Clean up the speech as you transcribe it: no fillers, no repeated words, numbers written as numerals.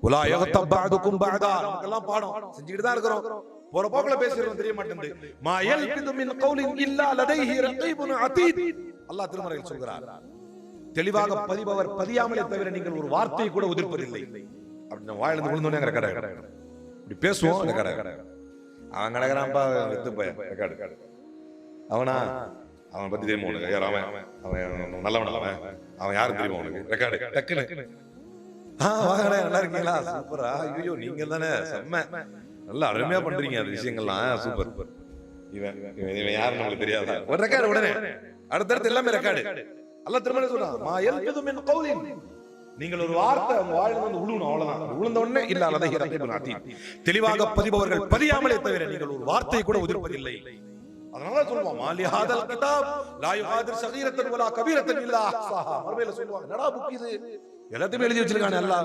வலா யக்தப் பஅதுகும் பஅதா. நமக்கெல்லாம் பாடம் செஞ்சிட்டு தான் இருக்கிறோம். போற போக்குல பேசுறோம் தெரிய மாட்டேங்குது. மா யல்பிது மின் கௌலின் இல்லா லதைஹி ரகீபுன் அதீத். அல்லாஹ் திருமறையில் சொல்கிறார், தெளிவாக பதிபவர் பதியாமலே தவிர நீங்கள் ஒரு வார்த்தையை கூட உதிர்ப்பதில்லை. அப்படி நம்ம வாயிலிருந்து விழுந்தோனே ரெக்கார்ட் ஆயிடும். இப்படி பேசுவோம் ரெக்கார்ட் ஆயிடும். அவன் கடகறான்பா வித்து போய் ரெக்கார்ட். அவனா அவன் பத்தி தெரியுமா உனக்கு? யார் அவன்? அவன் நல்லவன். அவன் யாரும் தெரியுமா உனக்கு? ரெக்கார்டு டக்குன்னு. வாங்கடா, நல்லா இருக்கீங்களா? சூப்பரா. ஐயோ நீங்க தானே செம்ம, நல்லா அருமையா பண்றீங்க அந்த விஷயங்கள்லாம். சூப்பர். இவன் யாருன்னு உங்களுக்கு தெரியாதா? ஒரு ரெக்கார்டு உடனே அடுத்தடுத்து எல்லாமே ரெக்கார்டு. அல்லாஹ் திருமறை சொல்றான், மா யல்பிது மின் கௌலின். நீங்கள் ஒரு வார்த்தை உங்க வாயில வந்து உழுவணும், அவ்வளவுதான். உழுந்த உடனே இல்ல லதைஹி ரகீபுன் அதீத். தெளிவாக பதிபவர்கள் பதியாமலே தவிர நீங்கள் ஒரு வார்த்தையை கூட உதிர்ப்பதில்லை. அதனால சொல்லுவான், மாலி ஹாதல் கிதாப் லா யுகாதிர் ஸகீரத்தன் வலா கபீரத்தன் இல்லா அஹ்ஸாஹா. மறுமையில சொல்லுவாங்க, என்னடா புக் இது, எல்லாத்தையும் எழுதி வச்சிருக்கானே அல்லாஹ்.